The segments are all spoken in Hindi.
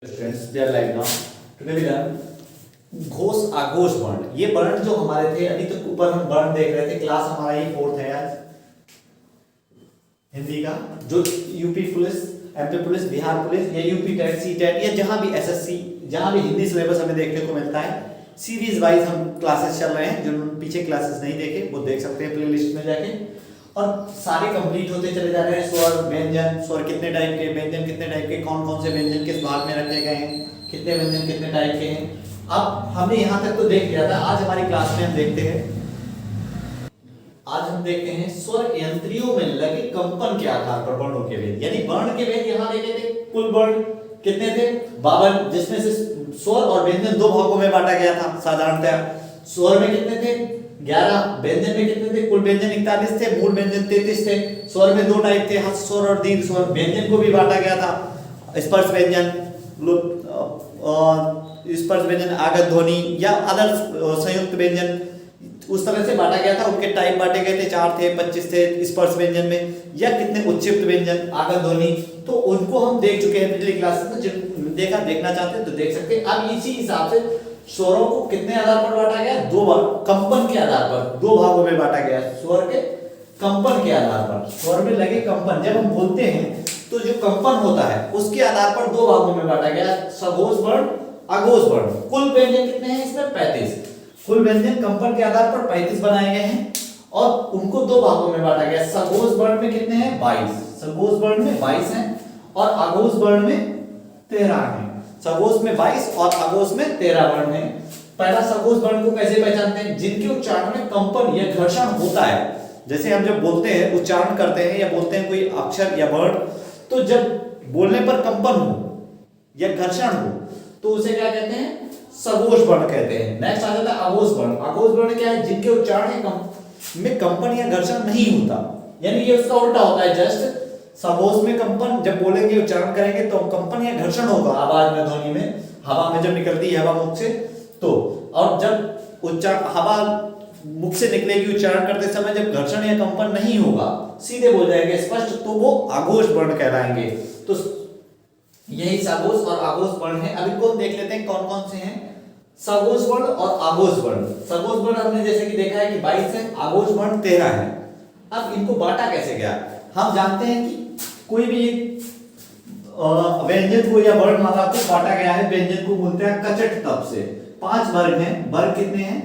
Students, they are like now. Today we learn Ghosh आघोष वर्ण। ये वर्ण जो हमारे थे अभी तक ऊपर हम वर्ण देख रहे थे। क्लास हमारा ये 4th है आज हिंदी का, जो UP police, MP police, Bihar police या यूपी टेट, सी टेट या जहां भी एसएससी, जहां भी हिंदी सिलेबस हमें देखने को मिलता है, सीरीज वाइज हम क्लासेस चल रहे हैं। जो पीछे क्लासेस नहीं देखे वो देख सकते हैं प्लेलिस्ट में जाके, और सारे कंप्लीट होते चले जा रहे हैं। स्वर, व्यंजन, स्वर कितने टाइप के, व्यंजन कितने टाइप के, कौन कौन से व्यंजन किस भाग में रखे गए हैं, कितने व्यंजन कितने टाइप के हैं। अब हमने यहाँ तक तो देख लिया था। आज हमारी क्लास में हम देखते हैं, आज हम देखते हैं स्वर यंत्रियों में लगे कंपन के आधार पर वर्णों के भेद। यानी वर्ण के भेद यहाँ देखे थे। कुल वर्ण कितने थे? 52, जिसमें से स्वर और व्यंजन दो भागों में बांटा गया था साधारणतः। स्वर में कितने थे? 11। व्यंजन में कितने थे? कुल व्यंजन 41 थे, मूल व्यंजन 33 थे। स्वर में दो टाइप थे, हस्त स्वर और दीर्घ स्वर। व्यंजन को भी बांटा गया था, स्पर्श व्यंजन, स्पर्श व्यंजन, आगत ध्वनि या अदर संयुक्त व्यंजन, उस तरह से बांटा गया था। उनके टाइप बांटे गए थे, 4 थे, 25 थे स्पर्श व्यंजन में, या कितने उच्चिष्ट व्यंजन, आगत ध्वनि। तो उनको हम देख चुके हैं पिछली क्लास में। देखना चाहते हैं तो देख सकते हैं। अब इसी हिसाब से स्वरों को कितने आधार पर बांटा गया? दो भाग, कंपन के आधार पर दो भागों में बांटा गया। स्वर के कंपन के आधार पर, स्वर में लगे कंपन, जब हम बोलते हैं तो जो कंपन होता है उसके आधार पर दो भागों में बांटा गया, सघोष वर्ण, आघोष वर्ण। कुल व्यंजन कितने हैं इसमें? 35। कुल व्यंजन कंपन के आधार पर 35 बनाए गए हैं और उनको दो भागों में बांटा गया। सघोष वर्ण में कितने हैं? 22। सघोष वर्ण में 22 हैं और आघोष वर्ण में 13 हैं। सघोष में 22 और आघोष में 13 वर्ण हैं। पहला सघोष वर्ण को कैसे पहचानते हैं? जिनके उच्चारण में कंपन या घर्षण होता है। जैसे हम जब बोलते हैं, उच्चारण करते हैं या बोलते हैं कोई अक्षर या वर्ण, तो जब बोलने पर कंपन हो या घर्षण हो तो उसे क्या कहते हैं? सघोष वर्ण कहते हैं। नेक्स्ट आ जाता है आघोष वर्ण। आघोष वर्ण क्या है? जिनके उच्चारण में कंपन या घर्षण नहीं होता, यानी ये उसका उल्टा होता है। जस्ट सघोष में कंपन, जब बोलेंगे उच्चारण करेंगे तो कंपन या घर्षण होगा आवाज में, ध्वनि में, हवा में जब निकलती है हवा मुख से तो। और जब उच्चारण, हवा मुख से निकलेगी उच्चारण करते समय, जब घर्षण या कंपन नहीं होगा, सीधे बोल जाएंगे स्पष्ट, तो वो आघोष वर्ण कहलाएंगे। तो यही सघोष और आघोष वर्ण है। अब इनको देख लेते हैं कौन कौन से हैं। सघोष वर्ण और आघोष वर्ण। सघोष वर्ण हमने जैसे कि देखा है कि 22 है, आघोष वर्ण 13 है। अब इनको बांटा कैसे गया? हम जानते हैं कि कोई भी व्यंजन को या वर्णमाला को बांटा गया है। व्यंजन को बोलते हैं कचट तप से। 5 वर्ग हैं। वर्ग कितने हैं?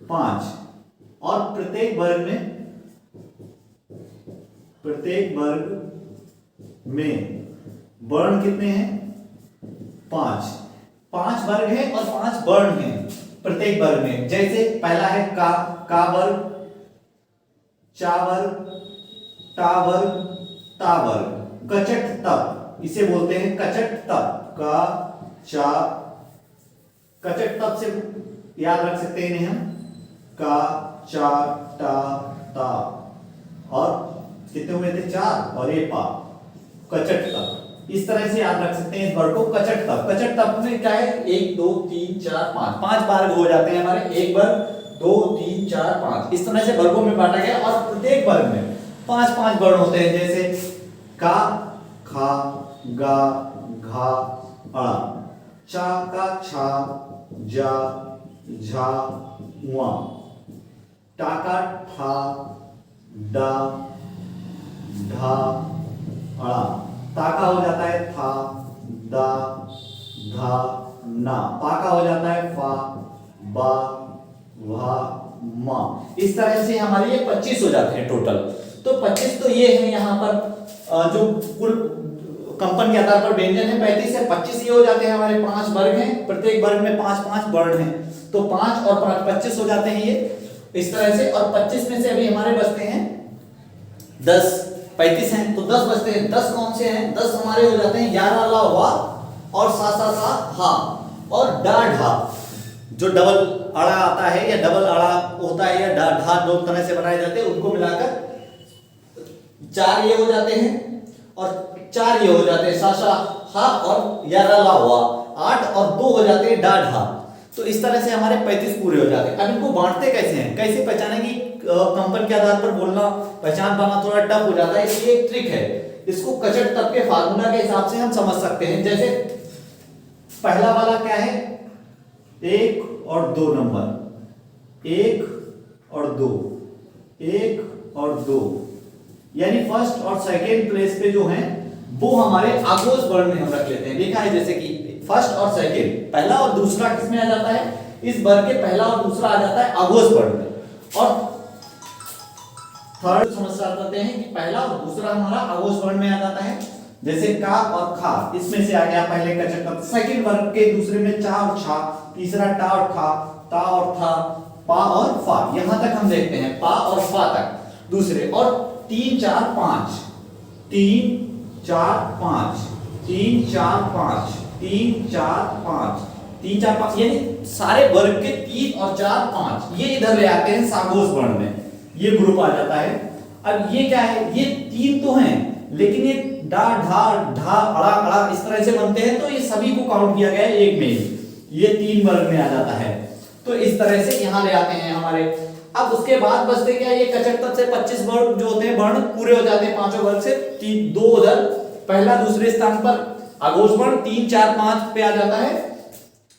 5। और प्रत्येक वर्ग में वर्ण कितने हैं? 5। 5 वर्ग है और 5 वर्ण हैं प्रत्येक वर्ग में। जैसे पहला है का वर्ग, चा वर्ग, टा वर्ग, ता वर्ग। कचट तप इसे बोलते हैं, कचट तप। का, चा, कचट तप से याद रख सकते हैं इन्हें हम। का, चा, टा, ता, और कितने हुए थे? 4, और ये पा। कचट तप इस तरह से याद रख सकते हैं इस वर्ग को, कचट तप। कचट तप में क्या है? 1 2 3 4 5 5 वर्ग हो जाते हैं हमारे। 1 वर्ग, 2 3 4 5, इस तरह से वर्गों में बांटा गया। और प्रत्येक वर्ग में 5 वर्ण होते हैं। जैसे का, खा, गा, घा, अ, चा, का, छा, जा, झा, उआ, टा का, ठा, डा, ढा, अड़ा। ता का हो जाता है था, दा, धा, ना। पा का हो जाता है फा, बा, भा, मा। इस तरह से हमारे ये 25 हो जाते हैं टोटल। तो 25 तो ये है यहाँ पर जो कुल कंपन के आधार पर व्यंजन है। 35 से 25 ये हो जाते हैं हमारे। 5 वर्ग हैं, प्रत्येक वर्ग में 5 वर्ण हैं। तो 5 और 5 25 हो जाते हैं ये इस तरह से। और 25 में से अभी हमारे बचते हैं 10। 35 हैं तो 10 बचते हैं। 10 कौन से हैं? 10 हमारे हो जाते हैं 11 ला वा और सा सा सा हा और डा ढा। जो डबल अड़ा आता है या डबल अड़ा होता है या डा ढा, दो तरह से बनाए जाते हैं, उनको मिलाकर 4 ये हो जाते हैं और 4 ये हो जाते हैं, सा सा हा और 11 ला वा। 8 और 2 हो जाते हैं डा ढा। तो इस तरह से हमारे 35 पूरे हो जाते हैं। अब इनको बांटते कैसे हैं? कैसे पहचानेंगे? कंपन के आधार पर बोलना, पहचान पाना थोड़ा टफ हो जाता है। इसलिए एक ट्रिक है इसको कचट तब के फार्मूला के हिसाब से हम समझ सकते हैं। जैसे पहला वाला क्या है, 1 और 2 नंबर, 1 और 2, 1 और 2, यानी फर्स्ट और सेकेंड प्लेस पे जो है वो हमारे आगोश वर्ण में हम रख लेते हैं। देखा है जैसे कि फर्स्ट और सेकेंड, पहला और दूसरा किस में आ जाता है, इस वर्ग के पहला और दूसरा आ जाता है आगोश वर्ण में, और थर्ड समझ सकते हैं कि पहला और दूसरा हमारा आगोश वर्ण में आ जाता है। जैसे का और खा, इसमें से आ गया पहले का चक्कर, सेकंड वर्ग के दूसरे में चा और छा, तीसरा टा और खा, ता और था, पा और फा, यहां तक हम देखते हैं पा और फा तक दूसरे, और 3 4 5, 3 4 5, 3 4 5, 3 4 5, 3 4 5, यानी सारे वर्ग के 3 और 4 5 ये इधर ले आते हैं सागोश वर्ण में, ये ग्रुप आ जाता है। अब ये क्या है, ये 3 तो हैं लेकिन ये डा ढा ढा अड़ा अड़ा इस तरह से बनते हैं, तो ये सभी को काउंट किया गया है एक में ही, ये 3 वर्ग में आ जाता है। तो इस तरह से यहां ले आते हैं हमारे। अब उसके बाद बचते क्या, ये कचट तक से 25 वर्ग जो होते हैं वर्ण पूरे हो जाते हैं पांचों वर्ग से, 2 उधर पहला दूसरे स्थान पर आगोश वर्ण, 3 4 5 पे आ जाता है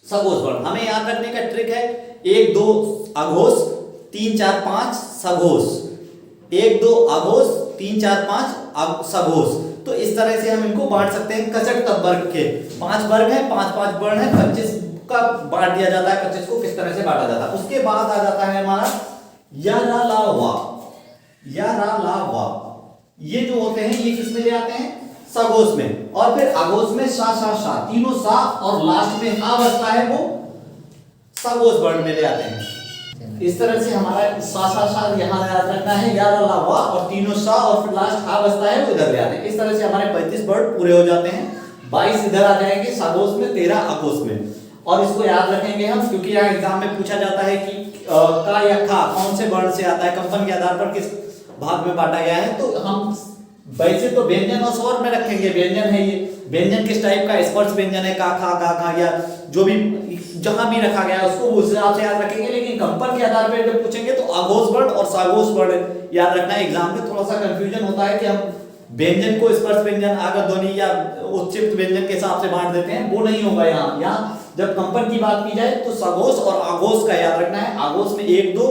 सगोश वर्ण। हमें याद रखने का ट्रिक है 1 2 आगोश, 3 4 5 सगोश, 1 2 आगोश, 3 4 5 सगोश। तो इस तरह से हम इनको बांट सकते हैं कचट तब वर्ग के, 5 वर्ग है, 5 5 वर्ण है, 25 का बांट दिया जाता है, 25 को किस तरह से बांटा जाता है। उसके बाद आ जाता है हमारा या रा ला वा, या रा ला वा, ये जो होते हैं ये किस में ले आते हैं सगोश में, और फिर आगोश में सा सा सा, तीनों सा, और लास्ट में आ बचता है वो सगोश वर्ण में ले आते हैं। इस तरह से हमारा सा सा सा यहां याद रखना है, या रा ला वा, और तीनों सा, और फिर लास्ट आ बचता है वो इधर ले आते हैं। इस तरह से हमारे 35 वर्ण पूरे हो जाते हैं, 22 इधर आ जाएंगे सागोश में, 13 आगोश में। और इसको याद रखेंगे हम, क्योंकि यहाँ एग्जाम में पूछा जाता है कि का या खा कौन से वर्ण से आता है, कंपन के आधार पर किस भाग में बांटा गया है। तो हम वैसे तो व्यंजन और स्वर में रखेंगे, व्यंजन है ये, व्यंजन किस टाइप का, स्पर्श व्यंजन है, का खा गा खा, या जो भी जहां भी रखा गया है उसको उस हिसाब से याद रखेंगे। लेकिन कंपन के आधार पर जब पूछेंगे तो आगोश वर्ण और सागोश वर्ण याद रखना है। एग्जाम में थोड़ा सा कंफ्यूजन होता है कि हम व्यंजन को स्पर्श व्यंजन, आगत ध्वनि या उच्चिष्ट व्यंजन के हिसाब से बांट देते हैं, वो नहीं होगा यहाँ। यहाँ जब कंपन की बात की जाए तो सगोश और आगोश का याद रखना है। आगोश में 1 2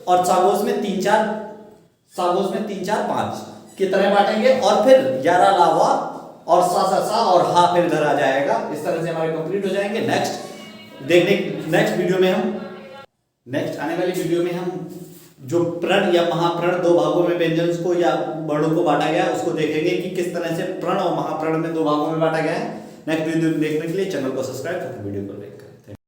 और सागोश में 3 4, सागोश में 3 4 5 की तरह बांटेंगे, और फिर 11 लावा और सा सा सा और हा फिर इधर आ जाएगा। इस तरह से हमारे कंप्लीट हो जाएंगे। नेक्स्ट वीडियो में हम, नेक्स्ट आने वाली वीडियो में हम जो प्रण या महाप्रण 2 भागों में व्यंजन को या वर्णों को बांटा गया है उसको देखेंगे कि किस तरह से प्रण और महाप्रण में 2 भागों में बांटा गया है। नेक्स्ट वीडियो देखने के लिए चैनल को सब्सक्राइब करके वीडियो को लाइक करें।